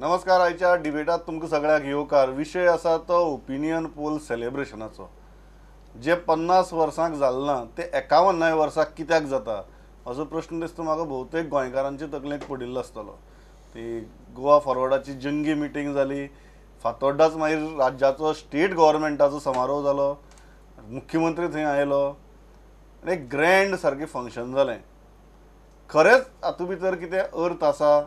नमस्कार. आयच्या डिबेटात तुमकां सगळ्याक येवकार. विशय आसा तो ओपिनियन पोल सेलिब्रेशनाचो. जे 50 वर्सांक जालना ते 51व्या वर्साक कित्याक जाता असो प्रश्न दिसता म्हाका भोवतेक गोंयकारांचे तकलेक पडिल्लो आसतलो. ती गोवा फॉरवर्डाची जंगी मिटींग जाली, फातोड्डाच मागीर राज्याचो स्टेट गव्हर्मेंटाचो समारोह जालो, मुख्यमंत्री थंय आयलो आनी एक ग्रँड सारकें फंक्शन जालें. खरेंच हातूंत भितर कितें अर्थ आसा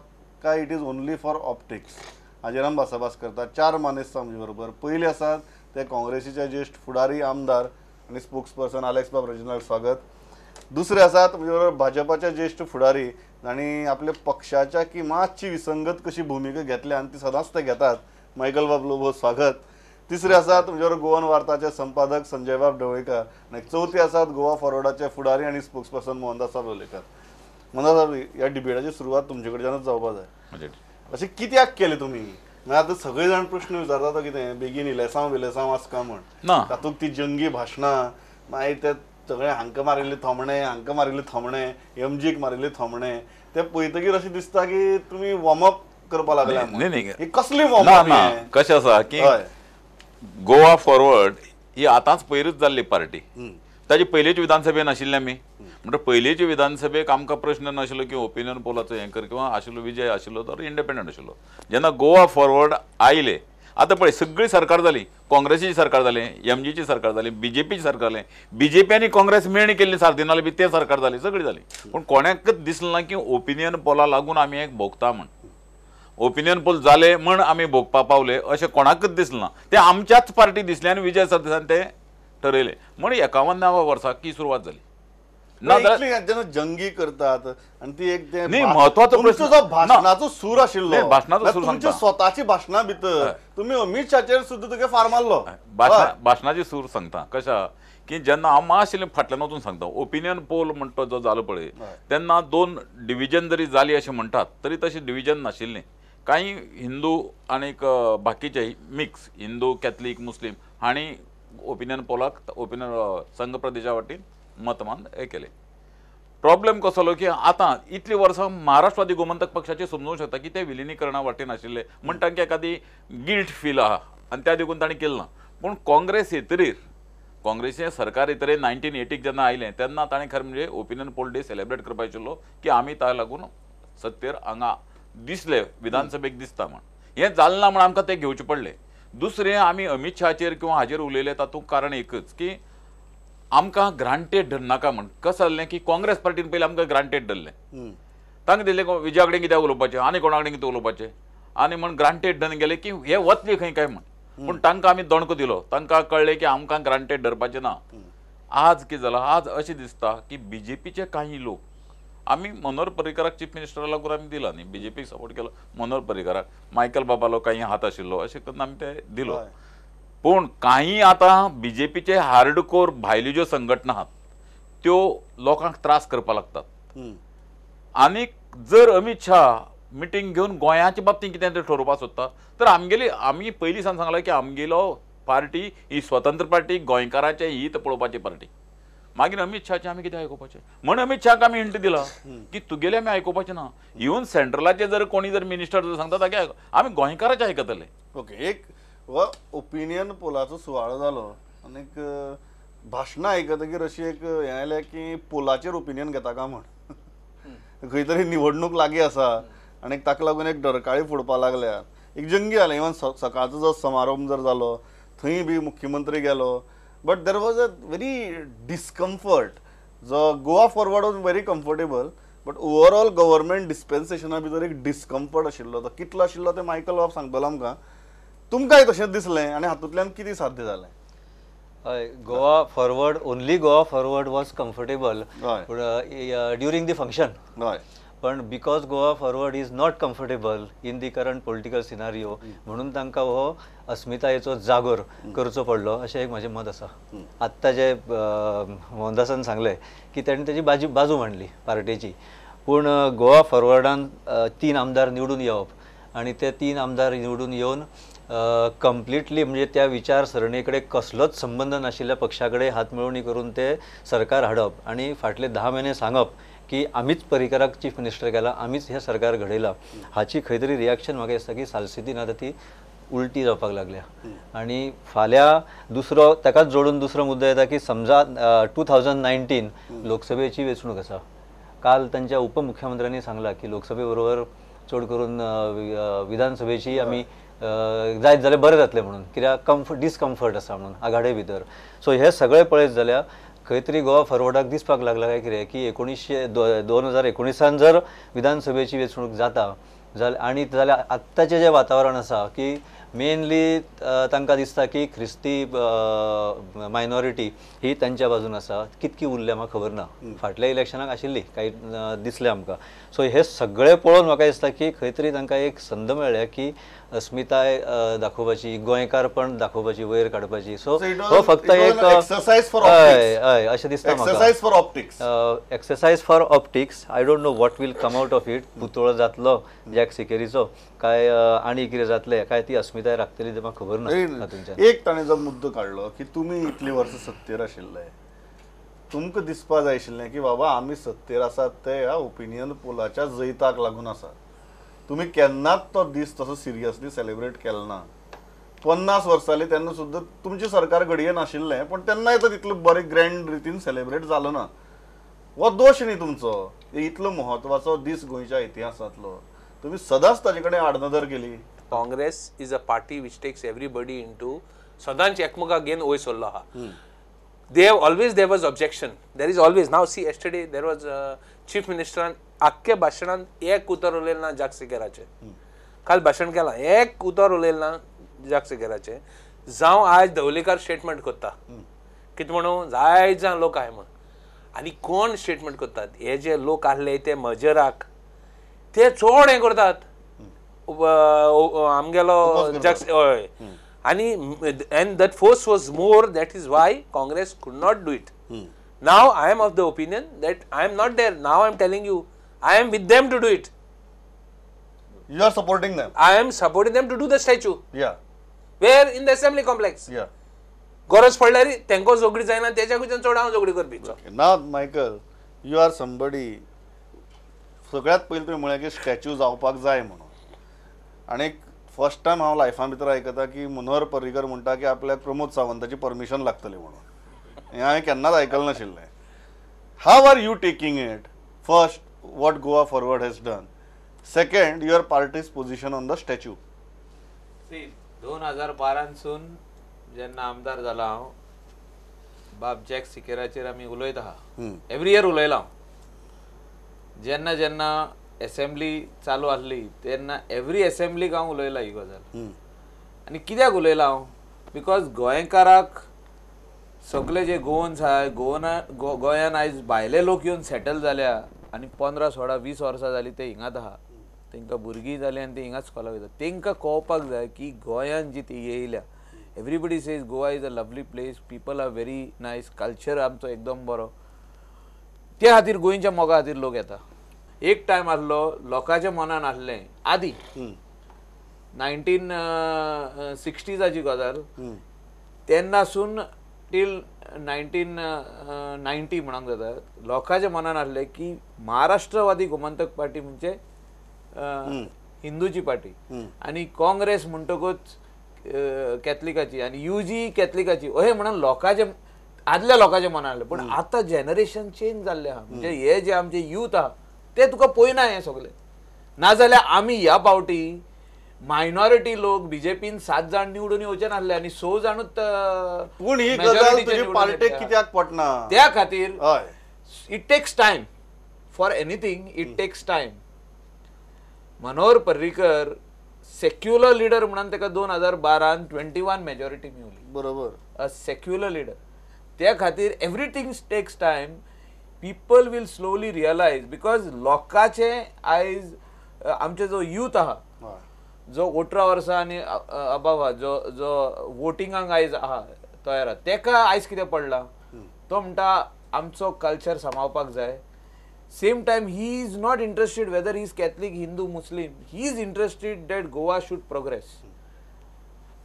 काय it is only for optics हाजेर आमी भासाभास करतात. 4 मानेस्त आमचे बरोबर. पयले आसात ते काँग्रेसीचे ज्येश्ठ फुडारी आमदार आनी स्पोक्सपर्सन अलेक्स बाब रेजिनाल्ड, स्वागत. दुसरे आसात म्हणजे बरोबर भाजपाचे ज्येश्ठ फुडारी आनी आपल्या पक्षाच्या की मातशी विसंगत कशी भुमिका घेतल्या आनी ती सदांच ते घेतात, मायकल बाब लोबो, स्वागत. तिसरे आसात म्हणजे बरोबर गोवन वार्ताचे संपादक संजय बाब ढवळीकर आनी चौथे आसात गोवा फॉरवर्डाचे फुडारी आनी स्पोक्सपर्सन मोहनदास साब लोलयेकर. मोहनदास साब, ह्या डिबेटाची सुरवात तुमचे कडच्यानच जावपा जाय. अशें कित्याक केलें तुमी? आतां सगळे जाण प्रश्न विचारता तो कितें बेगीन इलेसांव आसका म्हण. तातूंत ती जंगी भाशणां, मागीर ते सगळे हांकां मारिल्ले थोमणे, एमजीक मारिल्ले थोमणे, ते पळयतकीर अशें दिसता की तुमी वॉर्मअप करपा लागल्या. ही कसली वॉर्मअप? कशें आसा की गोवा फॉरवर्ड ही आतांच पयरूच जाल्ली पार्टी. ताजी पयलीच विधानसभेन आशिल्ले आमी. म्हणजे पयलीचे विधानसभेक आमकां प्रश्न नाशिल्लो की ओपिनियन पोलाचो हें कर किंवा आशिल्लो विजय आशिल्लो तर इंडिपेंडंट आशिल्लो. जेन्ना गोवा फॉरवर्ड आयले, आतां पळय सगळी सरकार जाली. काँग्रेसीची सरकार जालें, एमजीची सरकार जाली, बीजेपीची सरकार जालें, बीजेपी आनी काँग्रेस मेळणी केल्ली सारदिनाली बी ते सरकार जाली, सगळी जाली. पूण कोणाकच दिसलें ना की ओपिनियन पोला लागून आमी एक भोगता म्हण. ओपिनियन पोल जाले म्हण आमी भोगपा पावले अशें कोणाकच दिसलें ना. ते आमच्याच पार्टी दिसले आनी विजय सरदेसायन ते ठरयले. म्हण 51व्या वर्साक की सुरवात जाली. जेन्ना जंगी करतात आनी ती एक महत्वाचो प्रश्न जो भाशणाचो सूर आशिल्लो, भाशणाचो सूर तुमची स्वताची भाशणां भितर तुमी अमित शाचेर सुद्दां तुगे फार मारलो. भाशणाची सूर सांगता कशा की जेन्ना हांव मातशें फाटल्यान वचून सांगता. ओपिनियन पोल म्हणटा जो जालो पळय तेन्ना 2 डिविजन जरी जाली अशें म्हणटात तरी तशी डिविजन नाशिल्लीं. कांय हिंदू आनीक बाकीचे मिक्स हिंदू, कॅथलीक, मुस्लीम हांणी ओपिनियन पोलाक ओपिनियन संघ प्रदेशा वाटेन मतमान हे केले. प्रॉब्लेम कसो जालो की आतां इतली वर्सां महाराष्ट्रवादी गोमंतक पक्षाचे समजूंक शकता की ते विलिनीकरणा वाटेन आशिल्ले म्हण तांकां एखादी गिल्ट फील आहा आनी त्या देखून ताणें केलें ना. पूण काँग्रेस येतरीर काँग्रेसीचें सरकार येतरीर 1980 जेन्ना आयलें तेन्ना ताणें खरें म्हणजे ओपिनियन पोल डे सेलिब्रेट करपा आशिल्लो की आमी ताका लागून सत्तेर हांगा दिसले, विधानसभेक दिसता म्हण. हें जालें ना म्हण आमकां तें घेवचें पडलें. दुसरें आमी अमित शाचेर किंवा हाजेर उलयले तातूंत कारण एकच की आमकां ग्रांटेड धरनाका म्हण. कशें जाल्लें की काँग्रेस पार्टीन पयलीं आमकां ग्रांटेड धरलें. तांकां दिलें विजया कडेन कित्याक उलोवपाचें आनी कोणा कडेन कितें उलोवपाचें आनी म्हण ग्रांटेड धरून गेले की हे वतले खंय काय म्हण. पूण तांकां आमी दणको दिलो. तांकां कळ्ळें की आमकां ग्रांटेड धरपाचें ना. आज कितें जालां, आज अशें दिसता की बीजेपीचे काही लोक आमी मनोहर पर्रीकराक चीफ मिनिस्टरा लागून आमी दिला न्ही, बीजेपीक सपोर्ट केलो मनोहर पर्रीकराक, मायकल बाबालो काही हात आशिल्लो अशें करून आमी ते दिलो. पूण काही आतां बीजेपीचे हार्डकोर भायल्यो ज्यो संघटना आहात त्यो लोकांक त्रास करपाक लागतात. आनीक जर अमित शाह मिटींग घेवन गोंयाच्या बाबतींत कितें तरी ठरोवपाक सोदता तर आमी पयलीं सावन सांगला की आमगेलो पार्टी ही स्वतंत्र पार्टी, गोंयकारांचें हित पळोवपाची पार्टी. मागीर अमित शाहचें आमी कितें आयकुपाचें म्हण अमित शाहक आमी हिंट दिला की तुगेले आमी आयकुपाचें ना. इवन सेंट्रलाचे जर कोणी जर मिनिस्टर जर सांगता तागे आमी गोंयकाराचें आयकतले. ओके, एक हो ओपिनियन पोलाचो सुवाळो जालो आनीक भाशणां आयकतकीर अशी एक हें आयलें की पोलाचेर ओपिनियन घेता काय म्हण. खंय तरी निवडणूक लागीं आसा आनीक ताका लागून एक डरकाळी फुडपा लागल्या. एक जंगी जालें. इवन सकाळचो जो समारंभ जर जालो थंय बी मुख्यमंत्री गेलो. But there was a very discomfort. जो Goa forward was very comfortable but overall government डिस्पेन्सेशना भितर एक डिस्कम्फर्ट आशिल्लो. तो कितलो आशिल्लो ते मायकल बाब सांगतलो आमकां. तुमकांय तशेंच दिसलें आनी हातूंतल्यान कितें साध्य जालें? हय, Goa forward Goa forward was comfortable during the function. हय, पण because Goa forward is not comfortable in the current political scenario म्हणून तांकां हो अस्मितायेचो जागोर करचो पडलो अशें एक म्हजें मत आसा. आत्तां जे मोहनदासान सांगलें की ताणें ताची बाजू मांडली पार्टेची. पूण गोवा फॉरवर्डान 3 आमदार निवडून येवप आनी ते 3 आमदार निवडून येवन कंप्लिटली म्हणजे त्या विचारसरणी कडेन कसलोच संबंध नाशिल्ल्या पक्षा कडेन हातमेळवणी करून ते सरकार हाडप आनी फाटले 10 म्हयने सांगप की आमीच पर्रीकराक चीफ मिनिस्टर केला, आमीच हे सरकार घडयलां हाची खंय तरी रिएक्शन म्हाका दिसता की सालसेतीन आतां ती उलटी जावपाक लागल्या. आनी फाल्यां दुसरो ताकाच जोडून दुसरो मुद्दो येता की समजा 2019 लोकसभेची वेंचणूक आसा. काल तांच्या उपमुख्यमंत्र्यांनी सांगलां की लोकसभे बरोबर चड करून विधानसभेची आमी जायत जाल्यार बरें जातलें म्हणून, कित्याक डिस्कम्फर्ट आसा म्हणून आघाडे भितर. सो हे सगळें पळयत जाल्यार खंय तरी गोवा फॉरवर्डाक दिसपाक लागला काय कितें की 2019 जर विधानसभेची वेंचणूक जाता जाल्यार आत्ताचें जें वातावरण आसा की मेनली तांकां दिसता की ख्रिस्ती मायनॉरिटी ही तांच्या बाजून आसा. कितकी उरल्या म्हाका खबर ना, फाटल्या इलेक्शनाक आशिल्ली काही दिसलें आमकां. सो हे सगळें पळोवन म्हाका दिसता की खंय तरी तांकां एक संद मेळ्ळ्या की अस्मिताय दाखोवपाची, गोंयकारपण दाखोवपाची, वयर काडपाची. सो हो फक्त एक हय अशें दिसता म्हाका, exercise for optics. I don't know what will come out of it. पुतळो जातलो जॅक सिकेरीचो काय आनी कितें जातलें काय ती अस्मिताय राखतली ते म्हाका खबर ना. एक ताणें जो मुद्दो काडलो की तुमी इतली वर्सां सत्तेर आशिल्ले, तुमकां दिसपा जाय आशिल्लें की बाबा आमी सत्तेर आसात ते ह्या ओपिनियन पोलाच्या जैताक लागून आसा. तुमी केन्नाच तो दीस तसो सिरियसली सेलिब्रेट केलो ना. 50 वर्सां जालीं तेन्ना सुद्दां तुमचें सरकार घडये नाशिल्लें, पण तेन्नाय तो तितलो बरें ग्रँड रितीन सेलिब्रेट जालो ना. हो दोश न्ही तुमचो. इतलो म्हत्वाचो दीस गोंयच्या इतिहासांतलो तुमी सदांच ताजे कडेन आडनदर केली. Congress is a party which takes everybody into सदांच एकमेकाक घेवन वयर सरलो आहा. There was objection. There is always. Now see, yesterday there was chief minister आख्खे भाशणांत एक उतर उलयलें ना जॅक सिकेराचें. काल भाशण केलां, एक उतर उलयलें ना जॅक सिकेराचें. जावं आज धवलीकर स्टेटमेंट करता कितें म्हणून जायत लोक आहाय म्हण. आनी कोण स्टेटमेंट करतात? हे जे लोक आहले ते मजराक ते चड हें करतात. आमगेलो जॅक हय. आणि and that force was more. That is why Congress could not do it. Now I am of the opinion that I am not there. Now I am telling you, I am with them to do it. You are supporting them. I am supporting them to do the statue. Yeah. Where in the assembly complex. Yeah. गरज पडल्यार तेंको झगडी जायना तेच्याकून चड हांव झगडी करपीचो. ना Michael, you R somebody. सगळ्यात पयलीं तुवें म्हळें की स्टॅच्यू जावपाक जाय म्हणून. आनी फर्स्ट टायम हांव लायफा भितर आयकता की मनोहर पर्रीकर म्हणटा की आपल्याक प्रमोद सावंताची परमिशन लागतली म्हणून. हें हांवें केन्नाच आयकलें नाशिल्लें. How are you taking it? First, what Goa forward has done. Second, your party's position on the statue. 2012 जेन्ना आमदार जाला हांव, बाब जॅक सिकेराचेर आमी उलयत आहा. एवरी इयर उलयला हांव. जेन्ना जेन्ना असेंब्ली चालू आसली तेन्ना एवरी असेंब्लीक हांव उलयला ही गजाल. आनी कित्याक उलयला हांव? बिकॉज गोंयकाराक सगळे जे गोवन्स आहाय, गोंयान आयज भायले लोक येवन सेटल जाल्या आनी 15, 16, 20 वर्सां जालीं ते हिंगाच आहा. तांकां भुरगीं जालीं आनी ते हिंगाच स्कॉलाक वयता. तांकां कळपाक जाय की गोंयान जी ती येयल्या. Everybody says Goa is a lovely place, people are very nice, culture आमचो एकदम बरो. त्या खातीर गोंयच्या मोगा खातीर लोक येता. एक टायम आसलो लोकांच्या मनान आसलें आदी 1960s गजाल, तेन्नासून टील 1990 म्हणूंक जाता. लोकांच्या मनान आसलें की महाराष्ट्रवादी गोमंतक पार्टी म्हणजे हिंदूची पार्टी आनी काँग्रेस म्हणटकूच कॅथलिकाची आनी युजी कॅथलिकाची अशें म्हणून लोकांचे आदल्या लोकांच्या मनान आसलें. पूण आतां जेनरेशन चेंज जाल्लें आहा. म्हणजे हे जे आमचे यूथ आहा ते तुका पळयना हें सगळें. नाजाल्यार आमी ह्या फावटी मायनॉरिटी लोक बीजेपीन 7 जाण निवडून येवचे नासले आनी 6 जाणूच पूण ही गजाल तुजे पार्टेक कित्याक पटना? त्या खातीर हय, it takes time for anything. It takes time. Manohar Parrikar secular leader म्हणून ताका 2012 21 मेजॉरिटी मेळ्ळी. बरोबर. A secular leader. त्या खातीर everything takes time. People will slowly realise because लोकांचे आयज आमचे जो यूथ आहा, जो 18 वर्सां आनी अबाव आहा, जो वोटिंगाक आयज आहा तयार आहा, तेका आयज कितें पडलां? तो म्हणटा आमचो कल्चर सांबाळपाक जाय. Same time he is not interested weather he is Catholic, Hindu, Muslim. He is interested that Goa should progress.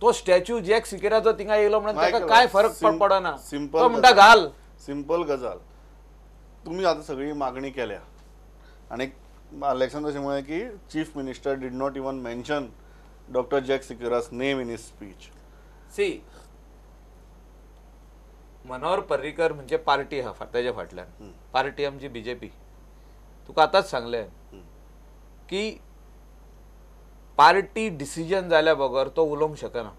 तो स्टॅच्यू जॅक सिकेराचो थिंगा येयलो म्हणून ताका काय फरक पडना. तो म्हणटा घाल. सिंपल गजाल. तुम्ही आता सगळी मागणी केल्या आणि इलेक्शन तशें म्हळें की chief minister did not even mention doctor Jack Sequeira's name in his speech. सी मनोहर पर्रीकर म्हणजे पार्टी आहा ताच्या फाटल्यान, पार्टी आमची BJP. तुका आतांच सांगलें की पार्टी डिसिजन जाल्या बगर तो उलोवंक शकना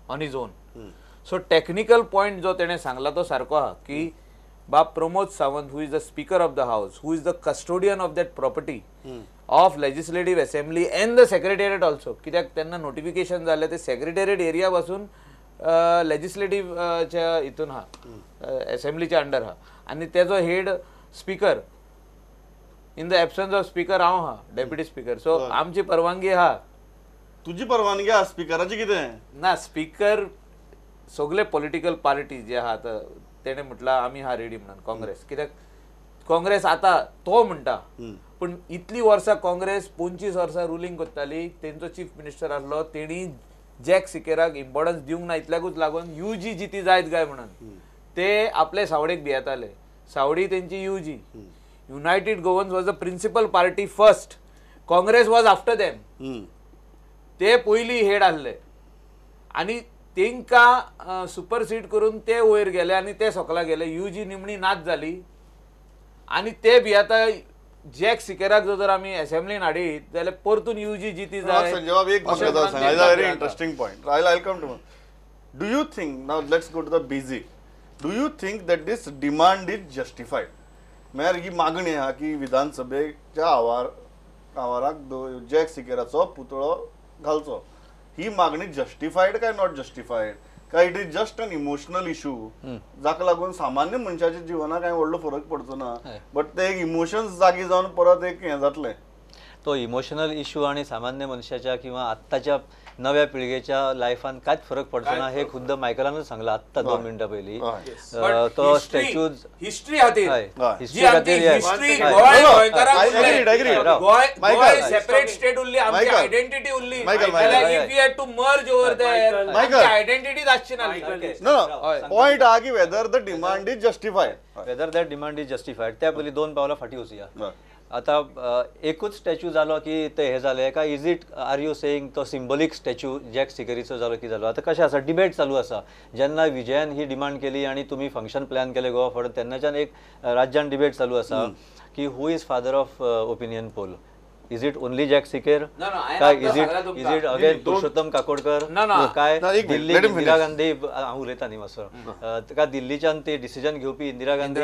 on his on. So technical point जो तेणें सांगला तो सारको आहा की बाब Pramod Sawant, who is the speaker of the house, who is the custodian of that property of legislative assembly end the secretariat also, कित्याक तेन्ना नोटिफिकेशन जालें ते सेक्रेटेरिएट एरिया पासून लेजिस्लेटिव्हच्या हितून आहा, असेंब्लीच्या अंडर आहा, आनी तेजो head speaker in the absence of speaker हांव आहा, डेप्युटी स्पीकर. सो आमची परवानगी आहा. तुजी परवानगी आहा स्पिकराची कितें? ना, स्पीकर सगळे पॉलिटिकल पार्टी जे आहात तेणे म्हटला आम्ही हा रेडी म्हणून काँग्रेस, कित्याक काँग्रेस आता तो म्हणटा, पण इतली वर्सां काँग्रेस 25 वर्सां रुलींग करताली, तेंचो चीफ मिनिस्टर आसलो, तेणी जॅक सिकेराक इम्पॉर्टन्स दिवंक ना, इतल्याकूच लागून UG जिती जायत गाय म्हणून ते आपले सावडेक भियेताले. सावडी तेंची UG, united Goans was the principal party first, Congress was after them. ते पयली हेड आसले आनी तेंकां सुपरसीड करून ते वयर गेले आनी ते सकला गेले. UG निमणी नाच जाली आनी ते भियेता जॅक सिकेराक जर आमी असेंब्लीन हाडीत जाल्यार परतून UG जिती जाय. संजय एक म्हाका सांगा, is a very interesting point. I come to. Do you think, now let's go to the basic, do you think that this demand is justified? म्हळ्यार ही मागणी आहा की विधानसभेच्या आवाराक जॅक सिकेराचो पुतळो घालचो, ही मागणी जस्टिफाईड काय नॉट जस्टिफाईड, काय it is just an emotional issue जाका लागून सामान्य मनशाच्या जिवनाक कांय व्हडलो फरक पडचो ना, बट ते एक इमोशन्स जागी जावन परत एक हें जातलें. तो इमोशनल इशू आणि सामान्य मनशाच्या किंवा आत्ताच्या नव्या पिळगेच्या लायफान कांयच फरक पडचो ना हे खुद्द मायकलानच सांगला आत्ता 2 मिनटां पयलीं. तो स्टॅच्यू हिस्ट्री खातीर, हिस्ट्री खातीर सेपरेट स्टेट उरली, आमची आयडेंटिटी उरली, if we had to merge over there, identity आसची ना. पॉइंट हा की whether the demand is justified, whether that demand is justified. त्या पयलीं 2 पावलां फाटी वचुया. आता एकूच स्टॅच्यू जालो की ते हे जाले काय, is it are you saying तो सिंबॉलिक स्टॅच्यू जॅक सिकेरीचो जालो की जालो? आता कशें आसा, डिबेट चालू आसा. जेन्ना विजयान ही डिमांड केली आणि तुम्ही फंक्शन प्लॅन केले गोवा फॉर, तेन्नाच्यान एक राज्यान डिबेट चालू आसा की हू is father of opinion pole. Is it only jack सिकेर काय is it again Purushottam Kakodkar काय दिल्ली इंदिरा गांधी, हांव उलयता न्ही मातसो, काय दिल्लीच्यान ती डिसिजन घेवपी इंदिरा गांधी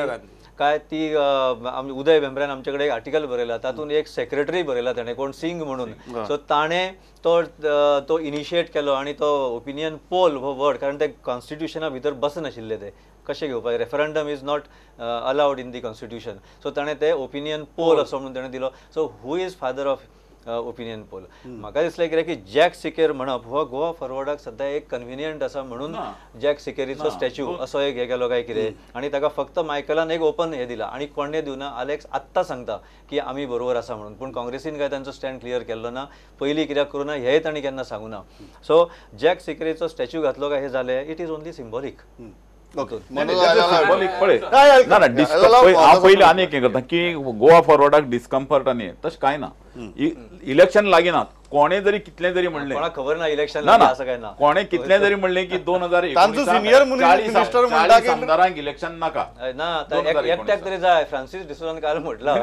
काय ती उदय भेंब्रेन आमच्याकडे एक आर्टिकल बरयला, तातूंत एक सेक्रेटरी बरयला ताणें, कोण सिंग म्हणून. सो ताणें तो इनिशिएट केलो आणि तो ओपिनियन पोल हो वर्ड, कारण ते कॉन्स्टिट्युशना भितर बसनाशिल्ले ते कशें घेवपाक, referendum is not allowed in the constitution. So ताणें ते ओपिनियन पोल असो म्हणून ताणें दिलो. So who is father of opinion poll? म्हाका दिसलें कितें की जॅक सिकेर म्हणप हो गोवा फॉरवर्डाक सद्या एक कन्विनियंट आसा म्हणून जॅक सिकेरीचो स्टॅच्यू असो एक हे केलो काय कितें, आणि ताका फक्त मायकलान एक ओपन हे दिला आणि कोणें दिवना. अलेक्स आत्तां सांगता की आमी बरोबर आसा म्हणून, पूण काँग्रेसीन काय तांचो स्टँड क्लियर केल्लो ना, पयलीं कित्याक करूं ना हेंय तांणी केन्ना सांगूं ना. सो जॅक सिकेरीचो स्टॅच्यू घातलो काय हे जालें, इट इज ओनली सिंबॉलीक. पहिले आनी एक करता की गोवा फॉरवर्डाक डिस्कम्फर्ट आनी तशें कांय ना. इलेक्शन लागीनात, कोणे जरी कितले जरी म्हणले, कोणाक खबर ना इलेक्शन ना असं काय ना, कोणे कितले जरी म्हणले की 2019 सिनियर मिनिस्टर म्हणटा की आमदारांक इलेक्शन नाका ना, एकट्याक तरी जाय. फ्रांसीस डिसोजान काल म्हटला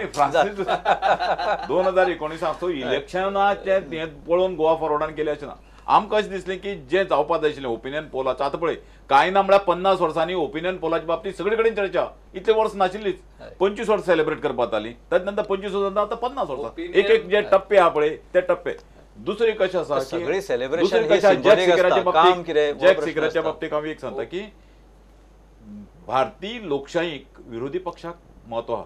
2019 तो इलेक्शनाचे हे पळोवन गोवा फॉरवर्डान केले अशें ना. आमकां अशें दिसलें की जें जावपाक जाय आशिल्लें ओपिनियन पोलाचें, आतां पळय कांय ना म्हळ्यार 50 वर्सांनी ओपिनियन पोलाच्या बाबतींत सगळे कडेन चर्चा, इतले वर्स नाशिल्लीच. 25 वर्स सेलिब्रेट करपाक जाताली, ताचे नंतर 25 वर्सां आतां 50 वर्सां, एक जे टप्पे आहा पळय ते टप्पे. दुसरी कशें आसा की सगळी सेलिब्रेशन जॅक सिकेराच्या बाबतींत हांव एक सांगता की भारतीय लोकशाहीक विरोधी पक्षाक म्हत्व आहा.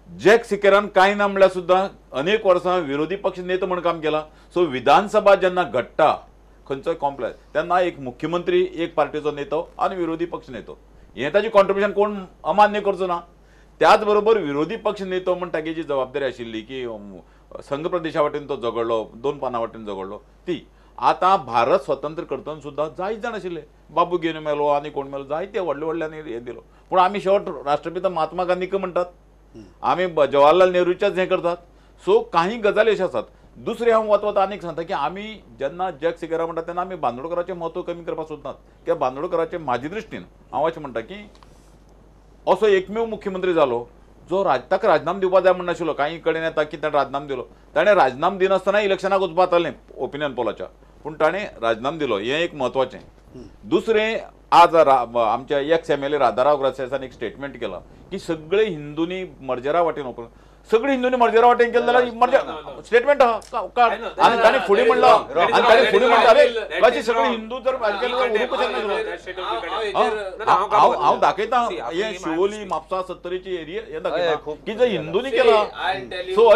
जॅक सिकेरान कांय ना म्हणल्यार सुद्दां अनेक वर्सां विरोधी पक्ष नेतो म्हणून काम केला. सो विधानसभा जेन्ना घडटा खंयचोय कॉम्प्लेक्स, तेन्ना एक मुख्यमंत्री, एक पार्टीचो नेतो आणि विरोधी पक्ष नेतो, हें ताची कॉन्ट्रिब्युशन कोण अमान्य करचो ना. त्याच बरोबर विरोधी पक्ष नेतो म्हण ताची जी जबाबदारी आशिल्ली की संघ प्रदेशा वाटेन तो झगडलो, 2 पानां वाटेन झगडलो, ती आतां भारत स्वतंत्र करतना सुद्दां जायत जाण आशिल्ले, बाबू गेनू मेलो आनी कोण मेलो, जायते व्हडले व्हडल्यान हे दिलो. पूण आमी शेवट राष्ट्रपिता महात्मा गांधीक म्हणटात, आम्ही जवाहरलाल नेहरूच्याच हे करतात. सो काही गजाली अशा असतात. दुसरे हांव वता आनीक सांगता की आमी जेन्ना जग सिकेरा म्हणटा तेन्ना आमी बांदोडकराचें म्हत्व कमी करपाक सोदनात किंवा बांदोडकराचें म्हाजे दृश्टीन हांव अशें म्हणटा की असो एकमेव मुख्यमंत्री जालो जो ताका राजीनामा दिवपाक जाय म्हणनाशिल्लो. काही कडेन येता की ताणें राजीनामा दिलो. ताणें राजीनामा दिनासतना इलेक्शनाक वचपाक जातालें ओपिनियन पोलाच्या, पूण ताणें राजीनामा दिलो. हें एक म्हत्वाचें. दुसरें आज आमच्या एक्स MLA राधाराव ग्रासेसान एक स्टेटमेंट केला की सगळे हिंदूंनी मर्जेरा वाटेन ओपन सगळे हिंदूंनी मर्जेरा वाटेन केलें जाल्यार स्टेटमेंट आहा आनी ताणें फुडें म्हणलो आनी ताणें फुडें म्हणटाले कशें सगळे हिंदू जर केलें जाल्यार उरूंक कशें ना. हांव दाखयता हे शिवोली म्हापसा सत्तरीची एरिया हे दाखयता की जर हिंदूंनी केला. सो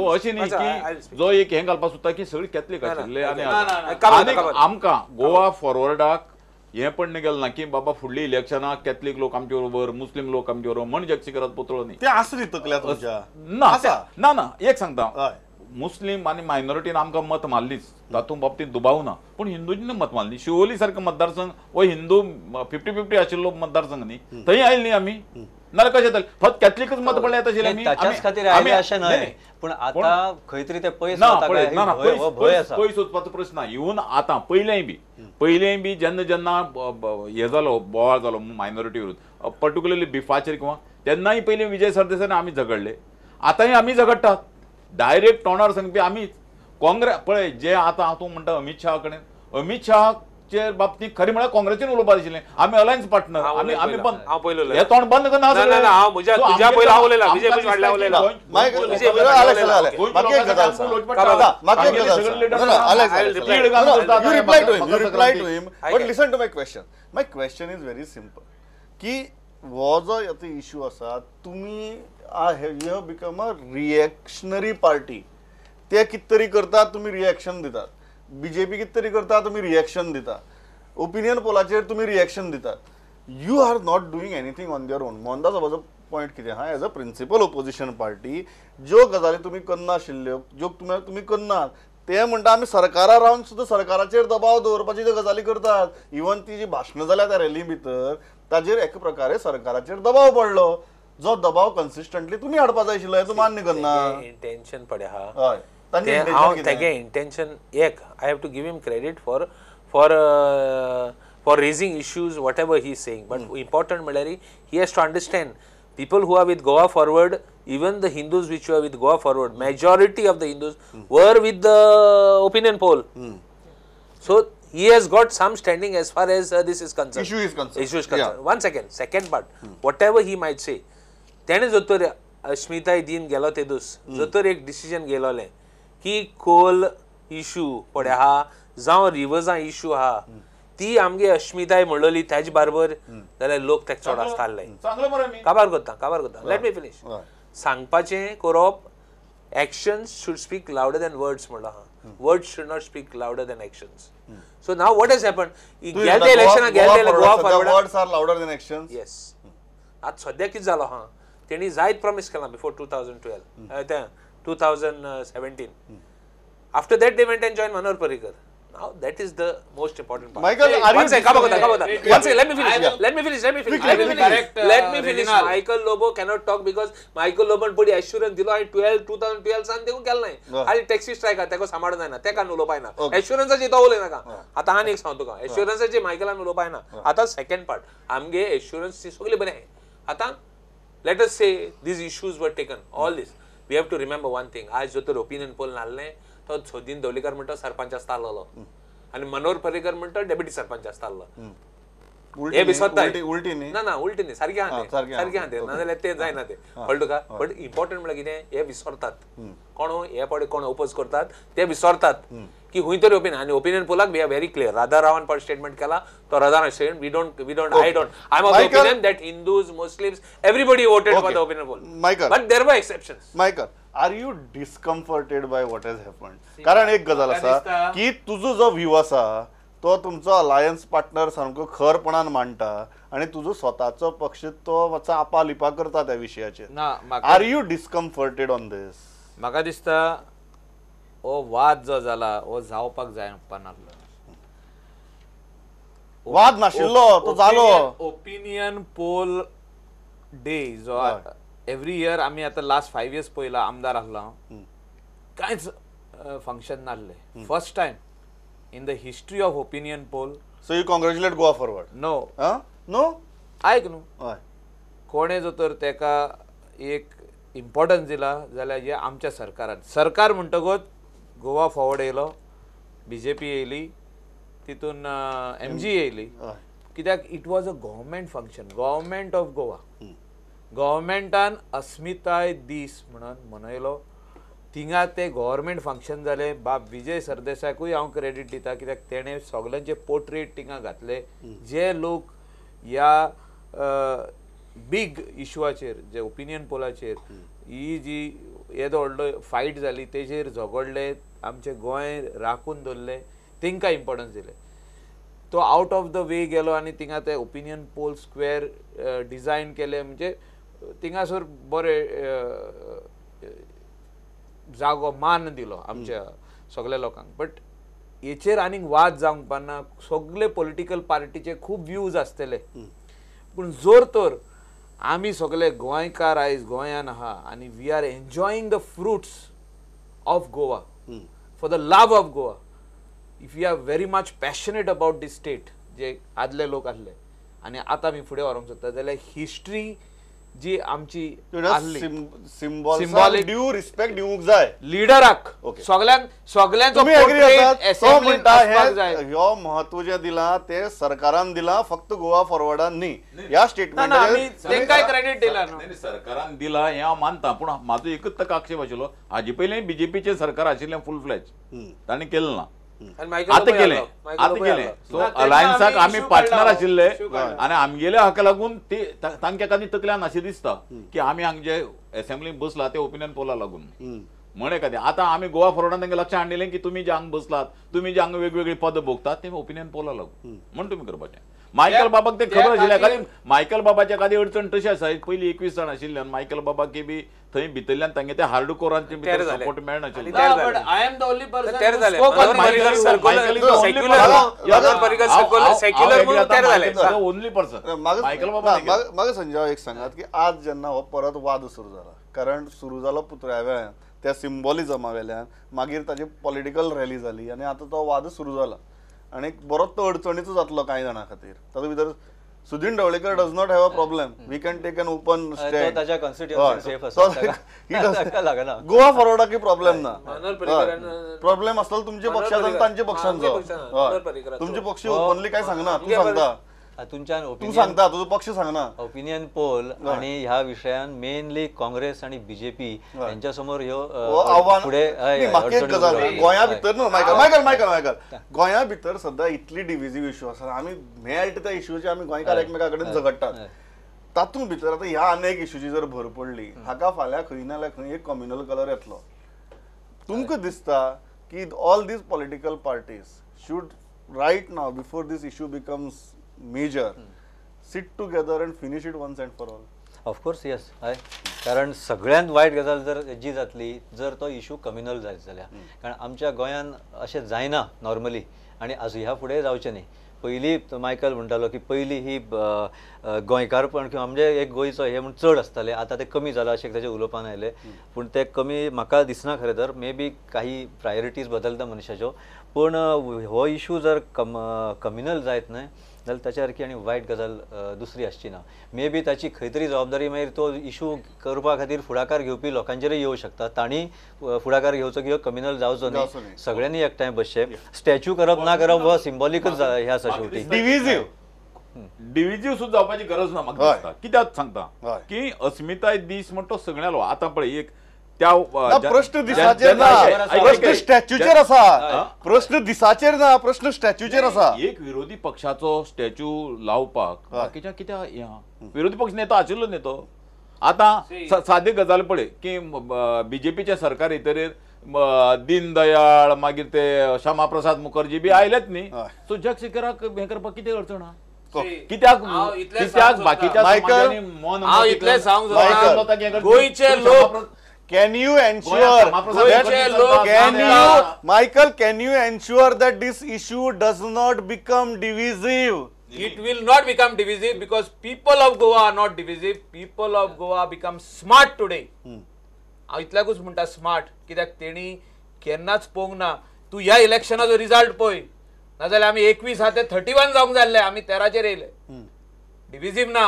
अशें न्ही की जो एक हें घालपाक सोदता की सगळे कॅथलीक आशिल्ले आनी आमकां गोवा फॉरवर्डाक हें पण गेलें ना की बाबा फुडली इलेक्शनाक कॅथलीक लोक आमचे बरोबर मुस्लीम लोक आमचे बरोबर म्हण जगसिकरात पुतळो न्ही ते आसली तकल्या तुमच्या ना एक सांगता मुस्लीम आणि मायनॉरिटीन आमकां मत मारलीच तातूंत बाबतींत दुबाव ना, पूण हिंदूंनी मत मारली. शिवोली सारको मतदारसंघ हो हिंदू 50-50 आशिल्लो मतदारसंघ न्ही, थंय आयले न्ही आमी. नाल्यार कशें जातलें फक्त कॅथलीकच मत पडले आमी ताच्याच खातीर आयले अशें न्हय, पूण आतां खंय तरी ते पयस पयस वचपाचो प्रश्न ना. इवन आतां पयलेंय बी जेन्ना हे जालो बोवाळ जालो मायनॉरिटी विरुद्ध पर्टिक्युलरली बिफाचेर किंवा तेन्नाय पयलीं विजय सरदेसायान आमी झगडले. आतांय आमी झगडटात. डायरेक्ट तोंडार सांगपी आमीच. काँग्रेस पळय जे आतां तूं म्हणटा अमित शाह कडेन, अमित शाहचे बाबतींत खरें म्हळ्यार काँग्रेसीन उलोवपाक आशिल्लें. आमी अलायन्स पार्टनर आमी बंद हे तोंड बंद करना. माय क्वेश्चन इज व्हेरी सिंपल की हो जो इश्यू आसा तुमी you become a reactionary party. ते कित तरी करतात तुमी रिएक्शन दितात. BJP कित तरी करता तुमी रिएक्शन दिता. ओपिनियन पोलाचेर तुमी रिएक्शन दितात. You are not doing anything on your own. Mohandas साहेबाचो पॉयंट कितें आहा as a principal opposition party ज्यो गजाली तुमी करना आशिल्ल्यो ज्यो तुमी करनात ते म्हणटा आमी सरकारा रावन सुद्दां सरकाराचेर दबाव दवरपाची ज्यो गजाली करतात. इवन ती जी भाशणां जाल्या त्या रॅली भितर ताजेर एक प्रकारे सरकाराचेर दबाव पडलो जो दबाव कन्सिस्टंटली तुमी हाडपाक जाय आशिल्लो. हे तूं मान्य करना. इंटेंशन पडे आहा हय तेगे इंटेंशन एक I have to give him credit for raising issues whatever he is saying, but important Malari he has to understand people who are with Goa Forward, even the Hindus which were with Goa Forward, majority of the Hindus were with the opinion poll. So he has got some standing as far as this is concerned. Issue is concerned. Yeah. One second part, whatever he might say, त्याने जो तर अस्मिताय दिन गेलो ते दीस जो तर एक डिसिजन गेलोले की कोल इश्यू पड्या हा जावं रिवर्सा इश्यू हा ती आमगे अस्मिताय म्हणलोली त्याच बरोबर जाल्यार लोक तेका चड आसताले. काबार करता लेट मी फिनिश. सांगपाचें करप actions should speak louder than words म्हणलो हा. Words should not speak louder than actions. So now what has happened? गेले इलेक्शन गेले Goa forward words are louder than actions. Yes. आज सध्या कितें जालो हा तेणी जायत प्रॉमिस केला before 2012 2017. After that they went and joined Manohar Parrikar. Now that is the most important part. Michael, one second, let me finish. Michael Lobo cannot talk because Michael Lobo put assurance dilo and 2012 San देखून केलं नाही. खाली taxi strike हा तेको सांबाळ जायना तेका उलोवप पायना. एश्युरन्साची तो उलय नाका. आता हान एक सांगतो तुका एश्युरन्साची मायकलान उलोवप पायना. आता सेकंड पार्ट आमगे एश्युरन्सची सगळी बरें आहे. आता let us say these issues were taken, all this we have to remember one thing. आज जो तर ओपिनियन पोल नाल्ले तो सोदीन दवलेकर म्हणटा सरपंच आसतालो आणि मनोहर पर्रीकर म्हणटा डेप्युटी सरपंच आसतालो. हे विसरता उलटी न्ही ना उलटी न्ही सारखे आहा ते नाजाल्यार ते जायना ते कळटा का. बट इम्पॉर्टंट म्हळ्यार कितें हे विसरतात कोण हे पडे कोण ओपोज करतात ते विसरतात की हुंय तरी ओपिनियन आणि ओपिनियन पोलाक we are very clear. Radha रावान पण स्टेटमेंट केला तो Radha statement we don't I am of the opinion that Hindus Muslims everybody voted for the opinion poll but there were exceptions. Michael are you discomforted by what has happened. कारण एक गजाल आसा की तुजो जो व्ह्यू आसा तो तुमचो अलायन्स पार्टनर सारको खरपणान मांडटा आणि तुजो स्वताचो पक्ष तो मातसो आपालिपा करता त्या विशयाचेर. आर यू डिस्कम्फर्टेड ऑन दिस. म्हाका दिसता हो वाद जो जाला हो जावपाक जायना नासलो. वाद नाशिल्लो तो जालो. ओपिनियन पोल डे जो एव्हरी इयर आम्ही आता लास्ट 5 years पहिला आमदार आसलो हांव कांयच फंक्शन नासलें first time in the history of opinion poll. So you congratulate Goa Forward. No no आयक न्हू हय कोणें जो तर तेका एक इम्पॉर्टन्स दिला जाल्यार हे आमच्या सरकारान. सरकार म्हणटकूच गोवा फॉरवर्ड येयलो, BJP येयली, तितून MG येयली, हय कित्याक it was a government function, government of Goa. गव्हर्मेंटान अस्मिताय दीस म्हणून मनयलो. थिंगा ते गव्हर्मेंट फंक्शन जालें. बाब विजय सरदेसायकूय हांव क्रेडीट दिता कित्याक तेणें सगळ्यांचे पोर्ट्रेट थिंगा घातले. जे लोक ह्या बीग इशूआचेर जे ओपिनियन पोलाचेर ही जी येदो व्हडलो फायट जाली तेजेर झगडले, आमचे गोंय राखून दवरले, तांकां इम्पॉर्टन्स दिले. तो आउट ऑफ द वे गेलो आनी थिंगा ते ओपिनियन पोल स्क्वेअर डिझायन केले. म्हणजे थिंगासर बरें जागो मान दिलो आमच्या सगळ्या लोकांक. बट हेचेर आनीक वाद जावंक उपकारना. सगळे पॉलिटिकल पार्टीचे खूब व्ह्यूज आसतले, पूण जोर तर आमी सगळे गोंयकार आयज गोंयान आहा आनी we are enjoying the fruits of Goa for the love of Goa. If you are very much passionate about this state जे आदले लोक आसले आनी आतां आमी फुडें व्हरूंक सोदता जाल्यार हिस्ट्री जी आमची सिम्बॉलिक ड्यू रिस्पेक्ट दिवंक जाय लिडराक Okay. सगळ्यांचो तुम्ही agree portrait आसात? तो assembly म्हणटा असपाक जाय. ह्यो म्हत्व जे दिला ते सरकारान दिला, फक्त गोवा फॉरवर्डान न्ही. ह्या ना स्टेटमेंट आमी तेंकाय क्रेडीट दिला न्हू. नाही, सरकारान दिला हे हांव मानता, पूण म्हाजो एकच ताका आक्षेप आशिल्लो हाजे पयलीं BJPचें सरकार आशिल्लें फुल फ्लॅज तांणी केलें ना. आणि मायकल आता लोबोय केले आलो. मायकल आता लोबोय केले आलो. सो ना, तेन्ना अलायन्साक आमी आमी issue पार्टनर काडला. आशिल्ले issue काडला. आनी आमगेल्या हाका लागून ते तांच्या एखादी तकल्यान अशें दिसता की आमी हांगा जे असेंब्लीन बसला ते ओपिनियन पोला लागून म्हण एखादें. आतां आमी गोवा फॉरवर्डान तांकां लक्षात हाडलें की तुमी जे हांगा बसलात, तुमी जे हांगा वेगवेगळी पद भोगतात ते ओपिनियन पोला लागून म्हण तुमी करपाचें. मायकल बाबाक ते खबर आशिल्लें कारण मायकल बाबाच्या एखादी अडचण तशी आसा. पयलीं 21 जाण आशिल्ल्यान मायकल बाबाकी बी थंय भितरल्यान तांगे ते हार्ड कोरांचे भितर जाले. सपोर्ट मेळनाशिल्लो. तेर No, जाले. but I am the only person Ter who जाले. spoke on Manohar this. Parrikar circular Michael is the only secular person. Manohar Parrikar secular म्हणून तेर जाले. ओनली पर्सन मायकल बाबा नाही केलं. म्हाका संजय एक सांगात की आज जेन्ना हो परत वाद सुरू जाला, कारण सुरू जालो पुतळ्या वेळार त्या सिम्बॉलिझमा वेल्यान, मागीर ताची पॉलिटिकल रॅली जाली आनी आतां तो वाद सुरू जाला आनी बरोच तो अडचणीचो जातलो कांय जाणां खातीर. तातूंत भितर Sudin Dhavalikar does not have a problem. We can take an open तो ताच्या constituency safe आसा. ताका लागना. गोवा फॉरवर्डाक प्रॉब्लेम ना. मनोहर पर्रीकरान प्रॉब्लेम आसलो तुमच्या मनोहर पक्षाचो आनी तांच्या पर्रीकर- पक्षांचो. आमच्या पक्षान, मनोहर हय. पर्रीकराचो. तुमचे पक्ष ओपनली काय सांगना, तूं आमगे सांगता, हातूंच्यान तूं ओपिनियन सांगता, तुजो पक्ष सांगना. ओपिनियन पोल आणि ह्या विशयान मेनली काँग्रेस आणि BJP यांच्या समोर ह्यो आव्हान पुढे न्ही, म्हाका एक गजाल गोंया भितर न्हू मायकल गोंया भितर सद्दां इतली डिविजीव इश्यू आसा. आमी मेळट त्या इश्यूचे आमी गोंयकार एकमेका कडेन झगडटात. तातूंत भितर आतां ह्या अनेक इश्यूची जर भर पडली, हाका फाल्यां खंय ना जाल्यार खंय एक कम्युनल कलर येतलो. तुमकां दिसता की all these political parties should right now before this issue becomes major sit together and finish it once and for all? Of course yes हय. कारण सगळ्यांत वायट गजाल जर जी जातली जर तो इशू कम्युनल जायत जाल्यार. कारण आमच्या गोंयान अशें जायना नॉर्मली आनी ह्या फुडें जावचें न्ही. पयलीं मायकल म्हणटालो की पयलीं ही गोंयकारपण किंवा म्हणजे एक गोंयचो हे म्हण चड आसतालें. आतां तें कमी जालां अशें ताचे उलोवपान आयलें. पूण तें कमी म्हाका दिसना खरें तर. मे बी काही प्रायोरिटीज बदलता मनशाच्यो. पूण हो इशू जर कम्युनल जायत न्हय जाल्यार ताच्या सारकी आनी वायट गजाल दुसरी आसची ना. मे बी ताची खंय तरी जबाबदारी मागीर तो इशू करपा खातीर फुडाकार घेवपी लोकांचेरय येवं शकता. तांणी फुडाकार घेवचो की हो कम्युनल जावचो न्ही. सगळ्यांनी एकठांय बसचे. स्टॅच्यू करप ना करप हो सिम्बॉलिकच हे आसा शेवटी. डिव्हिजिव्ह सुद्धा जावपाची गरज ना म्हाका दिसता. कित्याक सांगता की अस्मिताय दीस म्हणटा तो सगळ्यालो. आतां पळय एक त्या प्रश्न दिसाचेर ना, प्रश्न स्टॅच्यूचेर आसा. प्रश्न दिसाचेर ना, प्रश्न स्टॅच्यूचेर आसा. एक विरोधी पक्षाचो स्टॅच्यू लावपाक बाकीच्या कित्याक विरोधी पक्ष नेतो आशिल्लो नेतो. आतां सादी गजाल पळय की BJPचे सरकार येतरेर दीनदयाळ मागीर ते श्यामाप्रसाद मुखर्जी बी आयलेत न्ही. सो जग शेखराक हें करपाक कितें अडचण आहा? कित्याक बाकीच्या समाजांनी मन हांव इतलें सांगूंक सोदता गोंयचे लोक Can you ensure Michael, can you ensure that this issue does not become divisive? It will not become divisive because people of Goa are not divisive. People of Goa become smart today. हांव इतल्याकूच म्हणटा smart, कित्याक तेणी केन्नाच पळोवंक ना. तूं ह्या इलेक्शनाचो result पळय, नाजाल्यार आमी 21 ते 31 जावंक जाल्ले, आमी 13चेर येयले. डिविजीव ना,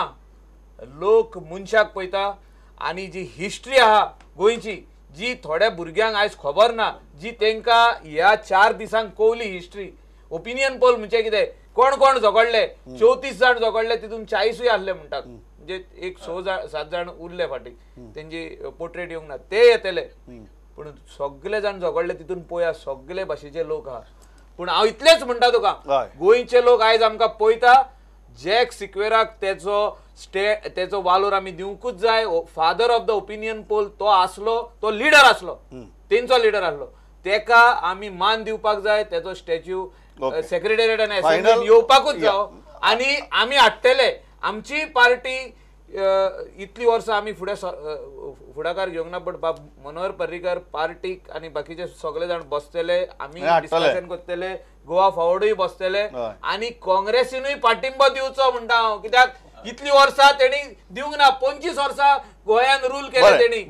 लोक मनशाक पळयता. आनी जी हिस्ट्री आहा गोंयची, जी थोड्या भुरग्यांक आयज खबर ना, जी तांकां ह्या 4 दिसांक कळली हिस्ट्री. ओपिनियन पोल म्हणजे कितें, कोण कोण झगडले, 34 जाण झगडले, तितून 40 आहले म्हणटात. म्हणजे एक 6-7 जाण उरले फाटी, तेंची पोर्ट्रेट येवंक ना, ते येतले. पूण सगळे जाण झगडले तितून पळया, सगळे भाशेचे लोक आहा. पूण हांव इतलेंच म्हणटा तुका, गोंयचे लोक आयज आमकां पळयता. जॅक सिक्वेराक तेचो वालोर आमी दिवंकूच जाय. Father of the opinion pole तो आसलो, तो लिडर आसलो, तेंचो लिडर आसलो, तेका आमी मान दिवपाक जाय. तेचो स्टॅच्यू सेक्रेटरीएट आनी असेंब्लीन येवपाकूच जावो. आनी आमी हाडटले. आमची पार्टी इतली वर्सां आमी फुडाकार घेवंक ना, बट बाब मनोहर पर्रीकर पार्टीक आनी बाकीचे सगळे जाण बसतले, आमी डिस्कशन करतले, गोवा फॉवर्डूय बसतले, आनी काँग्रेसीनूय पाठिंबो दिवचो म्हणटा हांव. कित्याक इतली वर्सां तेणी दिवंक ना, 25 वर्सां गोंयान रूल केले तेणी.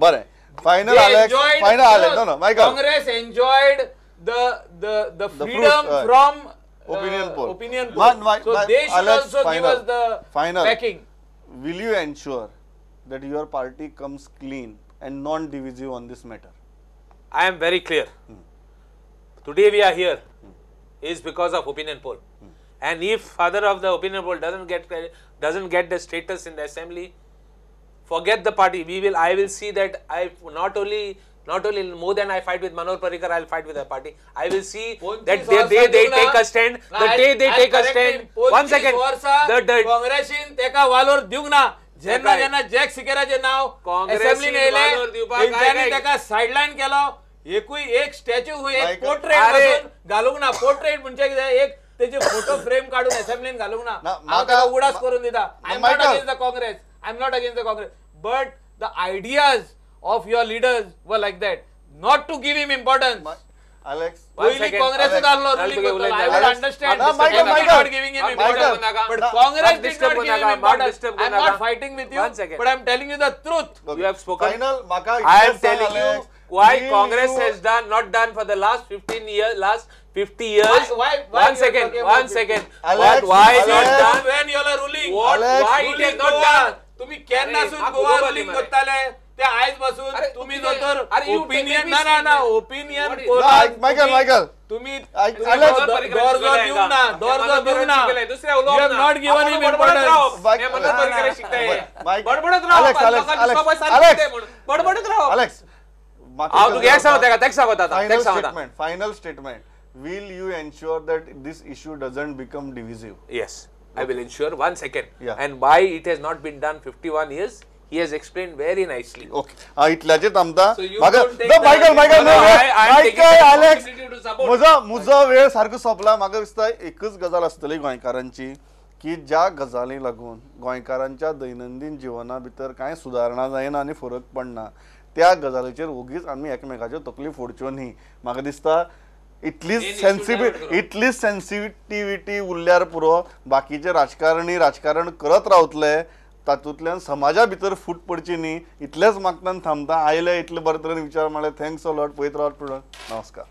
Congress enjoyed the freedom from opinion poll. So they should also give us the backing. Will you ensure that your party comes clean and non-divisive on this matter? I am very clear. Today we are here is because of opinion poll. And if father of the opinion poll doesn't get the status in the assembly, forget the party. I will see that I not only more than I fight with Manoj Parrikar, I'll fight with the party. I will see that they take a stand. The day they take a stand. 1 second. काँग्रेसीन तेका वालोर दिवंक ना. जेन्ना jack सिकेराचे नाव असेंब्लीन येयले, तेंच्यांनी तेका सायडलायन केलो. एक स्टॅच्यू, एक पोर्ट्रेट घालूंक ना. पोर्ट्रेट म्हणजे कितें, एक तेजे फोटो फ्रेम काढून असेंब्लीन घालूंक ना. हांव तेका उडास करून दिता. I am not against the Congress. But the ideas of your leaders were like that, not to give him importance. Alex, only Congress is all ruling. I will understand. Not giving him importance, but Congress did not give him importance. I am not fighting with you, but I am telling you the truth. You have spoken. I am telling you why Congress has not done for the last 50 years. Why? One second. Why not done when you are ruling? Why it is not done? तुम्ही केन्ना सुन Goa ruling करताले, ते आयज पासून तुम्ही दोतर opinion ना opinion Michael तुम्ही दर्जो दिवंक ना. दुसऱ्या You have not given him importance. बडबडत राव. Final statement. Will you ensure that this issue doesn't become divisive? Yes, I will ensure. 1 second. Yeah. And why it has not been done 51 years, he has explained very nicely. Okay. इतल्याचे थांबता. So you don't take that- म्हजो वेळ सारको सोंपला. म्हाका दिसता एकच गजाल आसतली गोंयकारांची, की ज्या गजाली लागून गोंयकारांच्या दैनंदीन जिवना भितर कांय सुदारणा जायना आनी फरक पडना, त्या गजालीचेर ओगीच आमी एकामेकाच्यो तकली फोडच्यो न्ही. म्हाका दिसता इतलीच सेन्सिटिव्हिटी उरल्यार पुरो. बाकीचे राजकारण करत रावतले, तातूंतल्यान समाजा भितर फूट पडची न्ही. इतलेंच मागतान थांबता. आयले इतले बरे तरेन विचार मारले. Thanks a lot. पळयत रावत. नमस्कार.